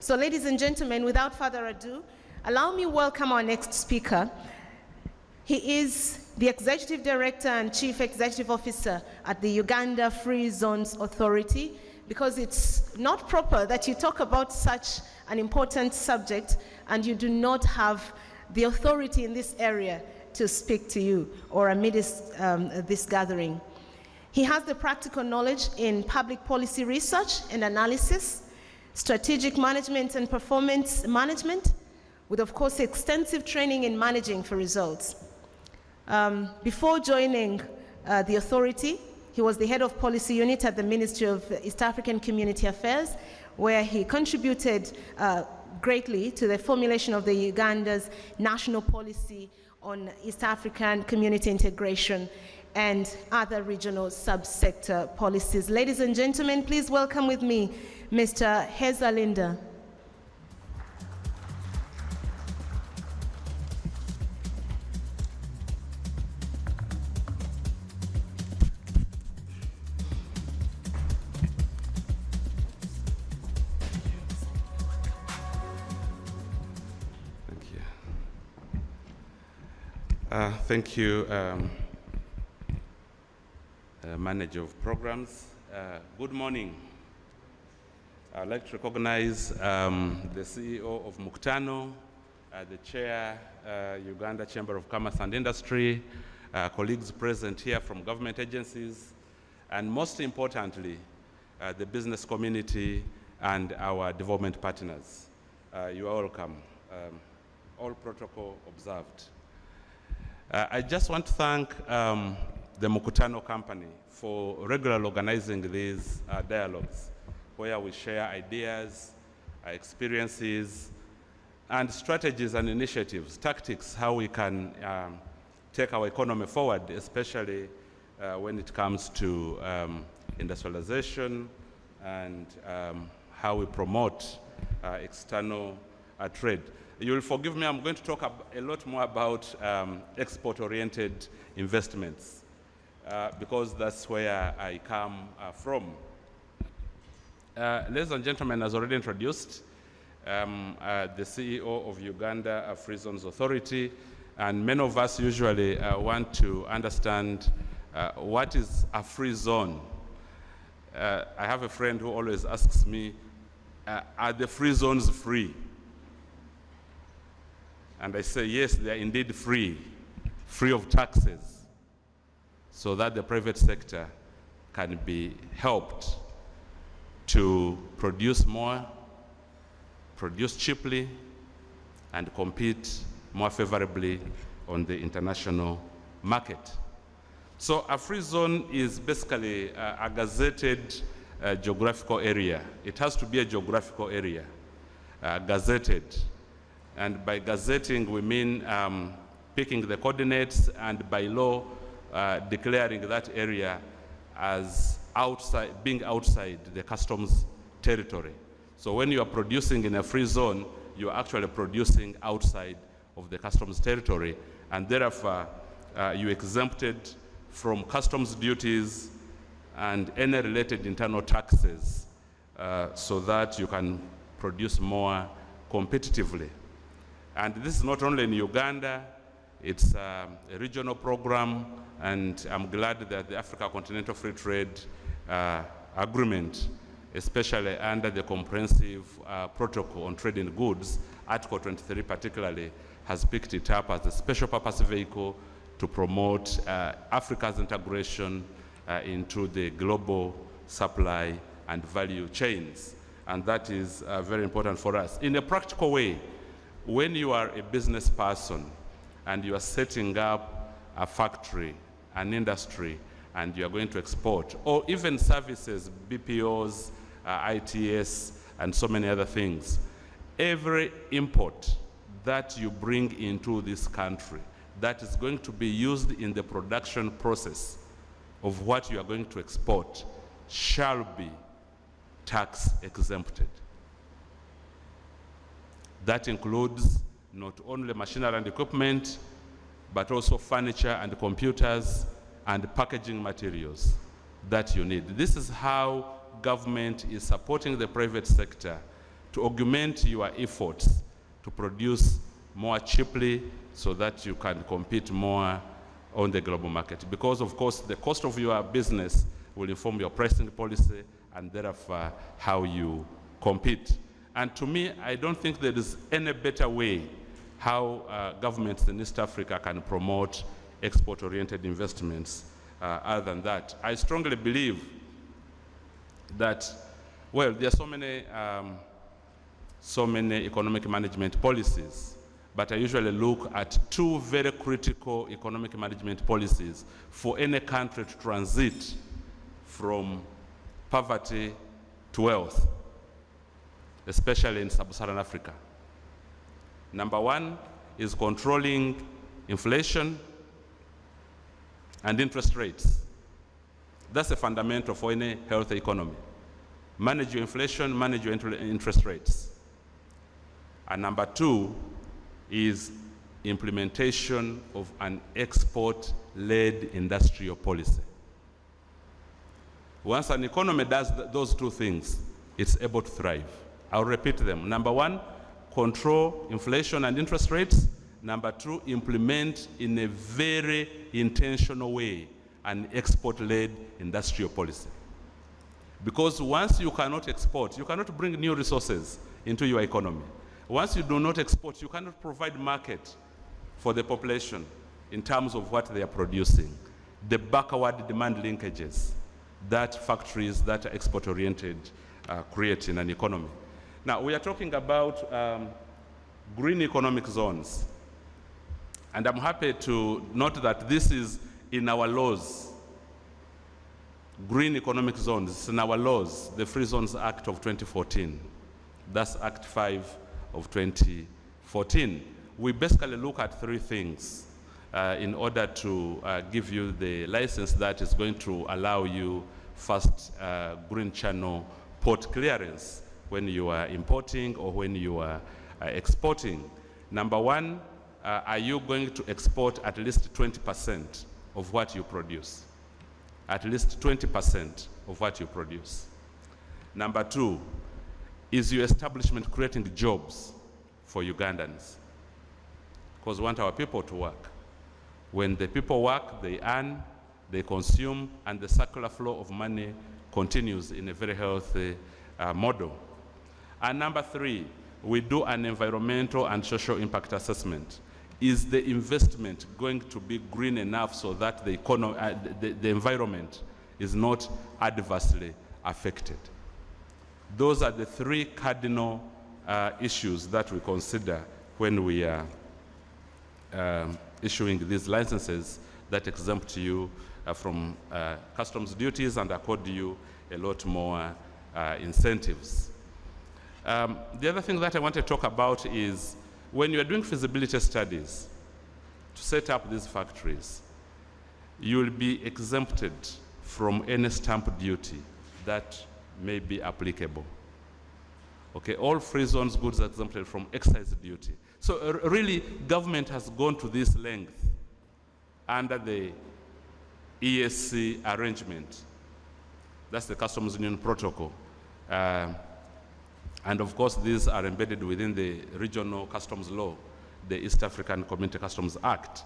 So ladies and gentlemen, without further ado, allow me welcome our next speaker. He is the Executive Director and Chief Executive Officer at the Uganda Free Zones Authority, because it's not proper that you talk about such an important subject and you do not have the authority in this area to speak to you or amidst this gathering. He has the practical knowledge in public policy research and analysis, strategic management and performance management, with of course extensive training in managing for results. Before joining the authority, he was the head of policy unit at the Ministry of East African Community Affairs, where he contributed greatly to the formulation of the Uganda's national policy on East African community integration and other regional subsector policies. Ladies and gentlemen, please welcome with me Mr. Alinda. Thank you, Manager of Programs. Good morning. I'd like to recognize the CEO of Mkutano, the Chair, Uganda Chamber of Commerce and Industry, colleagues present here from government agencies, and most importantly, the business community and our development partners. You are welcome. All protocol observed. I just want to thank the Mkutano company for regularly organizing these dialogues, where we share ideas, experiences, and strategies and initiatives, tactics, how we can take our economy forward, especially when it comes to industrialization and how we promote external trade. You will forgive me, I'm going to talk a lot more about export-oriented investments because that's where I come from. Ladies and gentlemen, as already introduced, the CEO of Uganda Free Zones Authority, and many of us usually want to understand what is a free zone. I have a friend who always asks me, are the free zones free? And I say, yes, they are indeed free of taxes, so that the private sector can be helped to produce more, produce cheaply, and compete more favorably on the international market. So a free zone is basically a gazetted geographical area. It has to be a geographical area, gazetted. And by gazetting, we mean picking the coordinates and by law declaring that area as being outside the customs territory. So when you are producing in a free zone, you are actually producing outside of the customs territory, and therefore you exempted from customs duties and any related internal taxes so that you can produce more competitively. And this is not only in Uganda, it's a regional program, and I'm glad that the Africa Continental Free Trade Agreement, especially under the Comprehensive Protocol on Trade in Goods, Article 23 particularly, has picked it up as a special purpose vehicle to promote Africa's integration into the global supply and value chains. And that is very important for us. In a practical way, when you are a business person and you are setting up a factory, an industry, and you are going to export, or even services, BPOs, ITS, and so many other things, every import that you bring into this country that is going to be used in the production process of what you are going to export shall be tax exempted. That includes not only machinery and equipment, but also furniture and computers and packaging materials that you need. This is how government is supporting the private sector to augment your efforts to produce more cheaply so that you can compete more on the global market. Because of course the cost of your business will inform your pricing policy and therefore how you compete. And to me, I don't think there is any better way how governments in East Africa can promote export-oriented investments other than that. I strongly believe that, well, there are so many economic management policies, but I usually look at two very critical economic management policies for any country to transit from poverty to wealth, especially in sub-Saharan Africa. Number one is controlling inflation and interest rates. That's a fundamental for any healthy economy. Manage your inflation, manage your interest rates. And number two is implementation of an export-led industrial policy. Once an economy does those two things, it's able to thrive. I'll repeat them. Number one, control inflation and interest rates. Number two, implement in a very intentional way an export-led industrial policy. Because once you cannot export, you cannot bring new resources into your economy. Once you do not export, you cannot provide market for the population in terms of what they are producing. The backward demand linkages that factories that are export-oriented create in an economy. Now, we are talking about green economic zones. And I'm happy to note that this is in our laws. Green economic zones, it's in our laws, the Free Zones Act of 2014. That's Act 5 of 2014. We basically look at three things in order to give you the license that is going to allow you first green channel port clearance when you are importing or when you are exporting. Number one, are you going to export at least 20% of what you produce? At least 20% of what you produce. Number two, is your establishment creating jobs for Ugandans? Because we want our people to work. When the people work, they earn, they consume, and the circular flow of money continues in a very healthy model. And number three, we do an environmental and social impact assessment. Is the investment going to be green enough so that the environment is not adversely affected? Those are the three cardinal issues that we consider when we are issuing these licenses that exempt you from customs duties and accord you a lot more incentives. The other thing that I want to talk about is when you are doing feasibility studies to set up these factories, you will be exempted from any stamp duty that may be applicable. Okay, all free zones goods are exempted from excise duty. So really, government has gone to this length under the ESC arrangement. That's the Customs Union Protocol. And of course, these are embedded within the regional customs law, the East African Community Customs Act.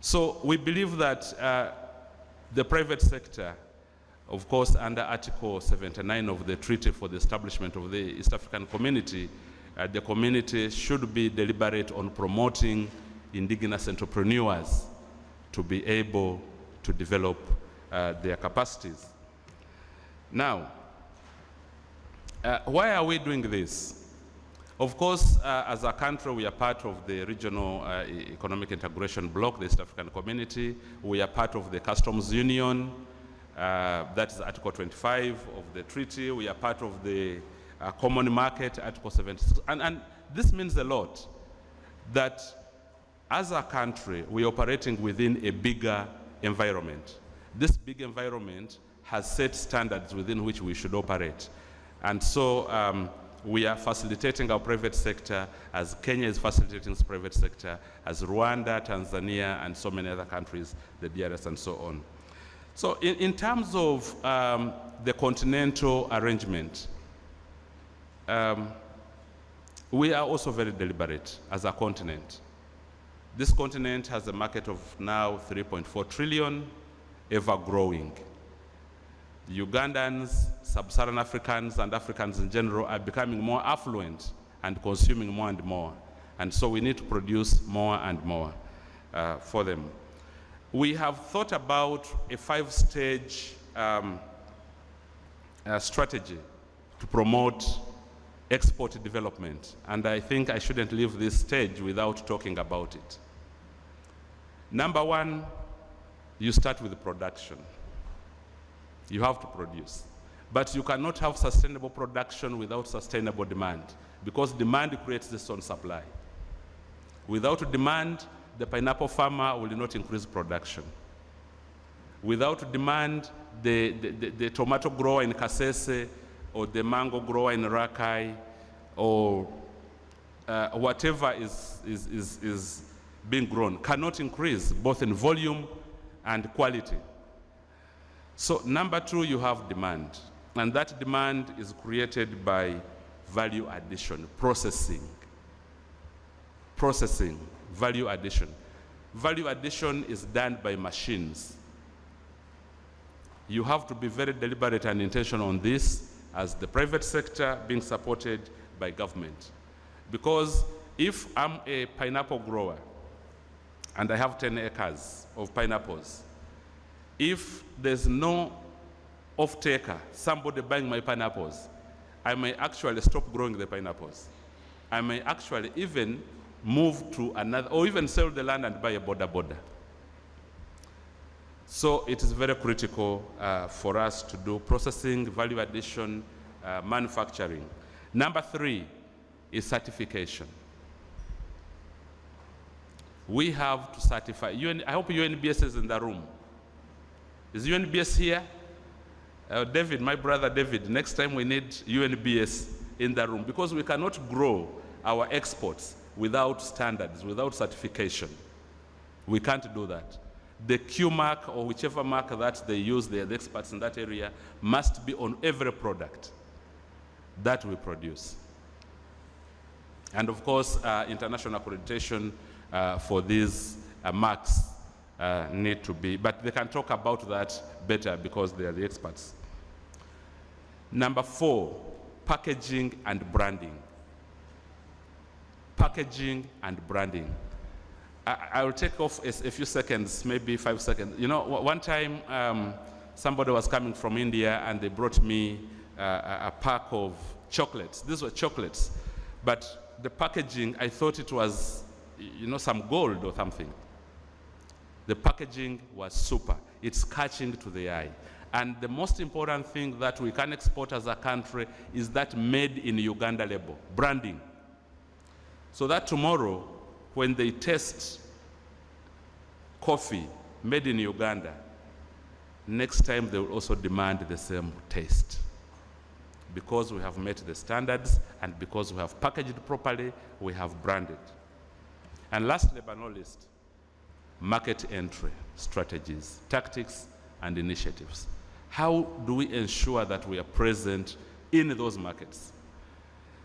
So we believe that the private sector, of course, under Article 79 of the Treaty for the Establishment of the East African Community, the community should be deliberate on promoting indigenous entrepreneurs to be able to develop their capacities. Now, why are we doing this? Of course, as a country, we are part of the regional economic integration bloc, the East African Community. We are part of the Customs Union. That is Article 25 of the treaty. We are part of the Common Market, Article 76. And this means a lot, that as a country, we're operating within a bigger environment. This big environment has set standards within which we should operate. And so we are facilitating our private sector, as Kenya is facilitating its private sector, as Rwanda, Tanzania, and so many other countries, the DRS and so on. So in terms of the continental arrangement, We are also very deliberate as a continent. This continent has a market of now 3.4 trillion, ever growing. Ugandans, sub-Saharan Africans, and Africans in general are becoming more affluent and consuming more and more. And so we need to produce more and more for them. We have thought about a 5-stage strategy to promote export development. And I think I shouldn't leave this stage without talking about it. Number one, you start with production. You have to produce. But you cannot have sustainable production without sustainable demand, because demand creates its own supply. Without demand, the pineapple farmer will not increase production. Without demand, the tomato grower in Kasese, or the mango grower in Rakai, or whatever is being grown cannot increase both in volume and quality. So number two, you have demand. And that demand is created by value addition, processing, value addition. Value addition is done by machines. You have to be very deliberate and intentional on this as the private sector being supported by government. Because if I'm a pineapple grower and I have 10 acres of pineapples, if there's no off-taker, somebody buying my pineapples, I may actually stop growing the pineapples. I may actually even move to another, or even sell the land and buy a border. So it is very critical for us to do processing, value addition, manufacturing. Number three is certification. We have to certify. I hope UNBS is in the room. Is UNBS here? David, my brother David, next time we need UNBS in the room, because we cannot grow our exports without standards, without certification. We can't do that. The Q mark, or whichever mark that they use, they're the experts in that area, must be on every product that we produce. And of course, international accreditation for these marks need to be, but they can talk about that better because they are the experts. Number four, packaging and branding. Packaging and branding. I will take off a few seconds, maybe 5 seconds. You know, one time somebody was coming from India and they brought me a pack of chocolates. These were chocolates, but the packaging, I thought it was, you know, some gold or something. The packaging was super. It's catching to the eye. And the most important thing that we can export as a country is that made in Uganda label, branding. So that tomorrow, when they taste coffee made in Uganda, next time they will also demand the same taste. Because we have met the standards and because we have packaged properly, we have branded. And lastly but not least, market entry strategies, tactics, and initiatives. How do we ensure that we are present in those markets?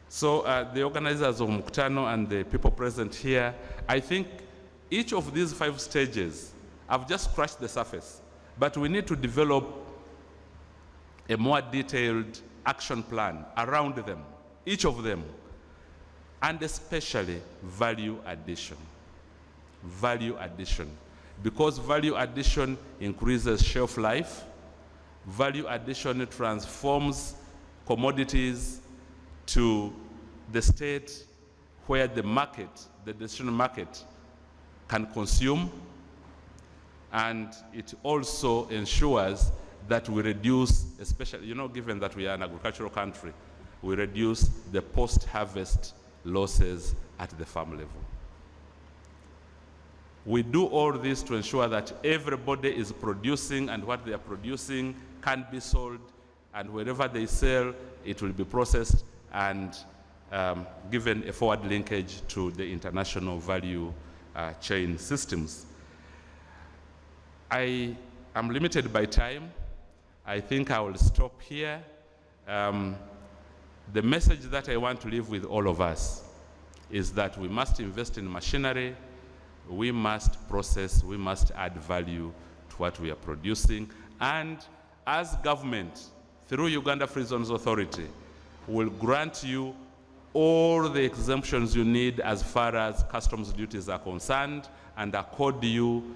So the organizers of Mkutano and the people present here, I think each of these 5 stages have just scratched the surface, but we need to develop a more detailed action plan around them, each of them, and especially value addition. Value addition, because value addition increases shelf life. Value addition transforms commodities to the state where the market, the decision market, can consume, and it also ensures that we reduce, especially, you know, given that we are an agricultural country, we reduce the post-harvest losses at the farm level. We do all this to ensure that everybody is producing, and what they are producing can be sold, and wherever they sell, it will be processed and given a forward linkage to the international value chain systems. I am limited by time. I think I will stop here. The message that I want to leave with all of us is that we must invest in machinery, we must process, we must add value to what we are producing, and as government, through Uganda Free Zones Authority, will grant you all the exemptions you need as far as customs duties are concerned and accord you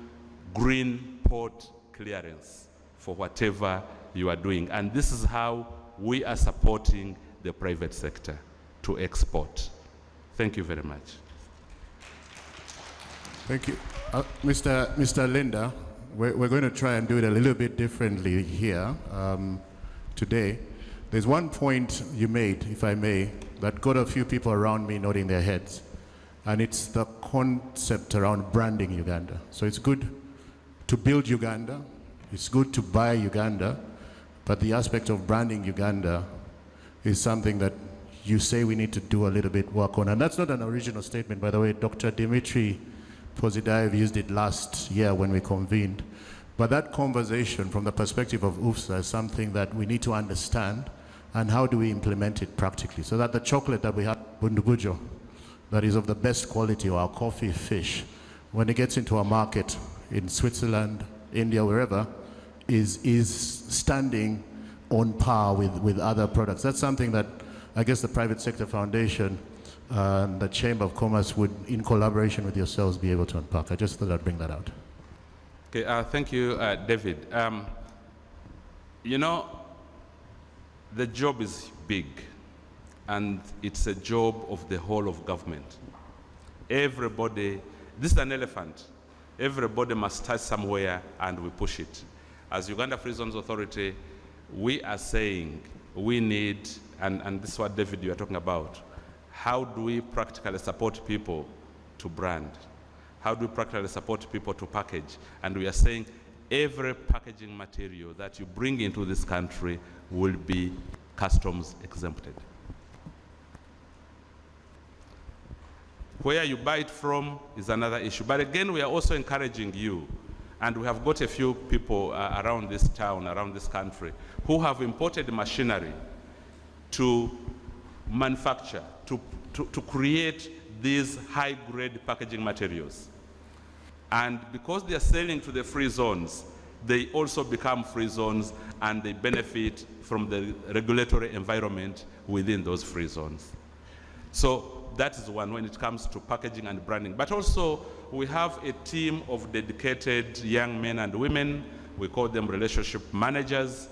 green port clearance for whatever you are doing. And this is how we are supporting the private sector to export. Thank you very much. Thank you. Mr. Alinda, we're going to try and do it a little bit differently here today. There's one point you made, if I may, that got a few people around me nodding their heads. And it's the concept around branding Uganda. So it's good to build Uganda, it's good to buy Uganda, but the aspect of branding Uganda is something that you say we need to do a little bit work on. And that's not an original statement, by the way. Dr. Dimitri Pozidaev used it last year when we convened. But that conversation from the perspective of UFSA is something that we need to understand, and how do we implement it practically, so that the chocolate that we have, Bundugujo, that is of the best quality, or our coffee, fish, when it gets into our market in Switzerland, India, wherever, is standing on par with other products. That's something that I guess the Private Sector Foundation and the Chamber of Commerce would, in collaboration with yourselves, be able to unpack. I just thought I'd bring that out. Okay, thank you, David. You know, the job is big, and it's a job of the whole of government. Everybody, this is an elephant. Everybody must start somewhere, and we push it. As Uganda Free Zones Authority, we are saying we need, and this is what, David, you are talking about, how do we practically support people to brand? How do we practically support people to package? And we are saying every packaging material that you bring into this country will be customs exempted. Where you buy it from is another issue. But again, we are also encouraging you, and we have got a few people around this town, around this country, who have imported machinery to manufacture, to create these high-grade packaging materials. And because they are selling to the free zones, they also become free zones, and they benefit from the regulatory environment within those free zones. So that is one when it comes to packaging and branding. But also, we have a team of dedicated young men and women. We call them relationship managers.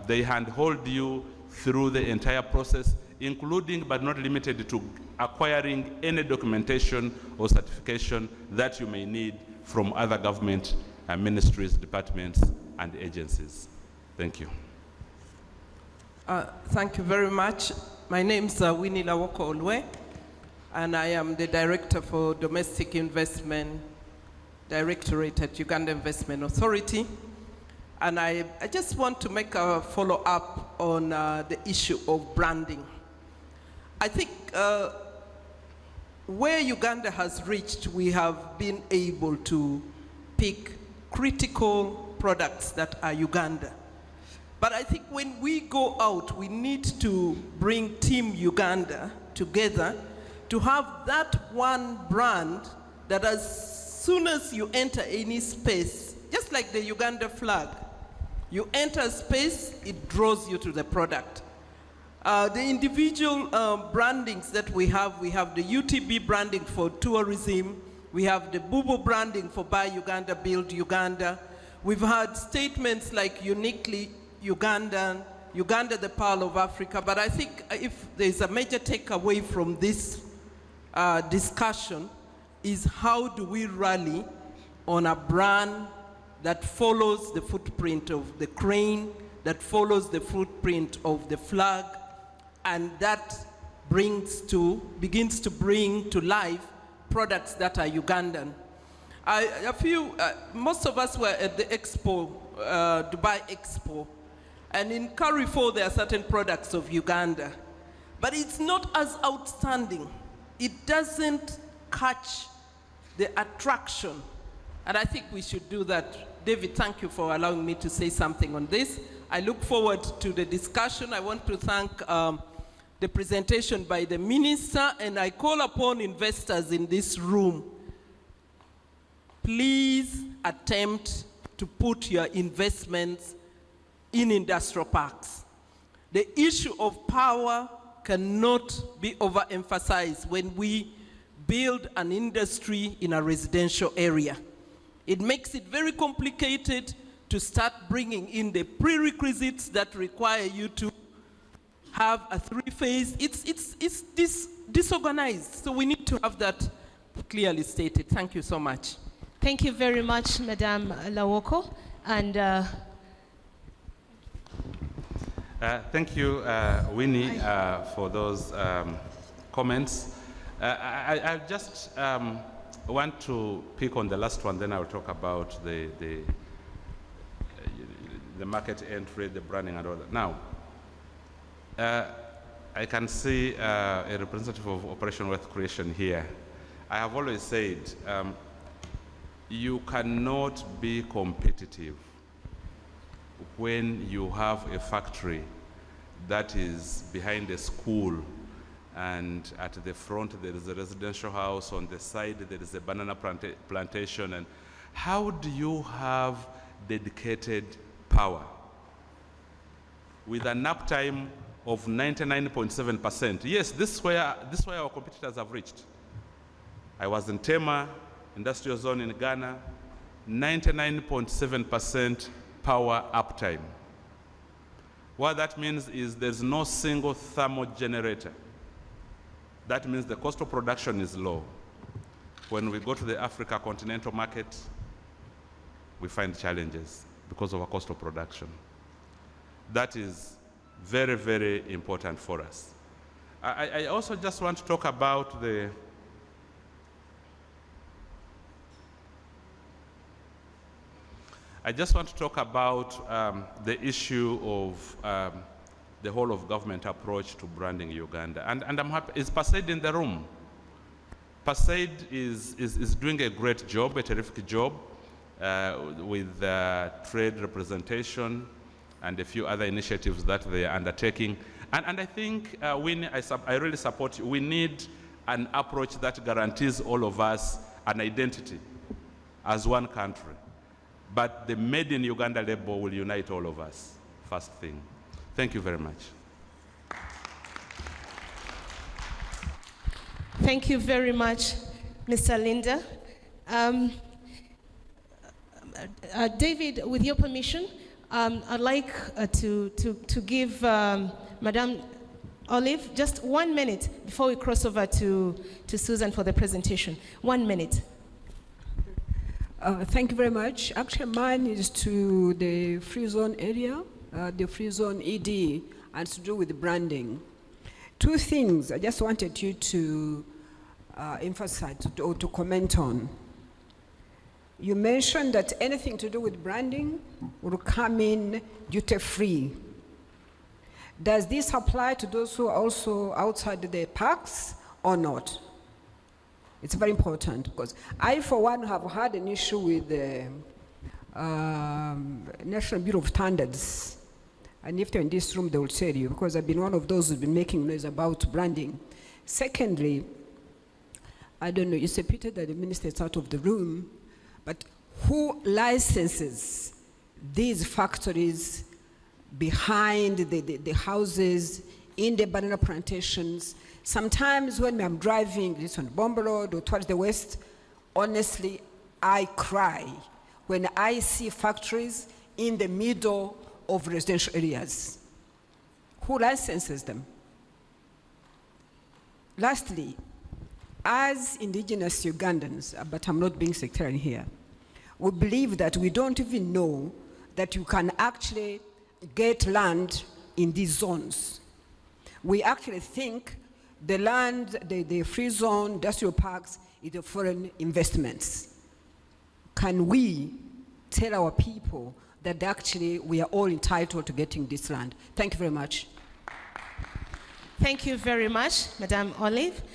They handhold you through the entire process, including but not limited to acquiring any documentation or certification that you may need from other government ministries, departments, and agencies. Thank you. Thank you very much. My name is Winnie Lawoko Olwe, and I am the Director for Domestic Investment Directorate at Uganda Investment Authority. And I just want to make a follow-up on the issue of branding. I think where Uganda has reached, we have been able to pick critical products that are Uganda. But I think when we go out, we need to bring Team Uganda together to have that one brand that as soon as you enter any space, just like the Uganda flag, you enter a space, it draws you to the product. The individual brandings that we have the UTB branding for tourism, we have the Bubo branding for Buy Uganda, Build Uganda. We've had statements like uniquely Ugandan, Uganda the Pearl of Africa, but I think if there's a major takeaway from this discussion is how do we rally on a brand that follows the footprint of the crane, that follows the footprint of the flag, and that begins to bring to life products that are Ugandan. Most of us were at the Expo, Dubai Expo, and in Carrefour there are certain products of Uganda, but it's not as outstanding. It doesn't catch the attraction, and I think we should do that. David, thank you for allowing me to say something on this. I look forward to the discussion. I want to thank the presentation by the minister, and I call upon investors in this room, please attempt to put your investments in industrial parks. The issue of power cannot be overemphasized when we build an industry in a residential area. It makes it very complicated to start bringing in the prerequisites that require you to have a three-phase. It's disorganized, so we need to have that clearly stated. Thank you so much. Thank you very much, Madam Lawoko. And thank you, Winnie, for those comments. I just want to pick on the last one, then I'll talk about the market entry, the branding, and all that. Now, I can see a representative of Operation Wealth Creation here. I have always said, you cannot be competitive when you have a factory that is behind a school, and at the front there is a residential house, on the side there is a banana plantation. And how do you have dedicated power with an uptime of 99.7%? Yes, this is where our competitors have reached. I was in Tema industrial zone in Ghana, 99.7% power uptime. What that means is there's no single thermal generator. That means the cost of production is low. When we go to the Africa continental market, we find challenges because of our cost of production. That is very, very important for us. I also just want to talk about the issue of the whole of government approach to branding Uganda. And I'm happy, is Pasaid in the room? Pasaid is doing a great job, a terrific job with trade representation and a few other initiatives that they are undertaking. And I think, Winnie, I really support you. We need an approach that guarantees all of us an identity as one country. But the Made in Uganda label will unite all of us, first thing. Thank you very much. thank you very much, Mr. Alinda. David, with your permission, I'd like to give Madame Olive just 1 minute before we cross over to Susan for the presentation. 1 minute. Thank you very much. Actually, mine is to the free zone area, the free zone ED, and to do with branding. Two things I just wanted you to emphasize or to comment on. You mentioned that anything to do with branding will come in duty-free. Does this apply to those who are also outside the parks or not? It's very important because I, for one, have had an issue with the National Bureau of Standards. And if they're in this room, they will tell you, because I've been one of those who've been making noise about branding. Secondly, I don't know, it's a pity that the minister is out of the room, but who licenses these factories behind the houses, in the banana plantations? Sometimes when I'm driving this on Bomba Road or towards the west, honestly, I cry when I see factories in the middle of residential areas. Who licenses them? Lastly, as indigenous Ugandans, but I'm not being sectarian here, we believe that we don't even know that you can actually get land in these zones. We actually think the land, the free zone, industrial parks, is the foreign investments. Can we tell our people that actually we are all entitled to getting this land? Thank you very much. Thank you very much, Madame Olive.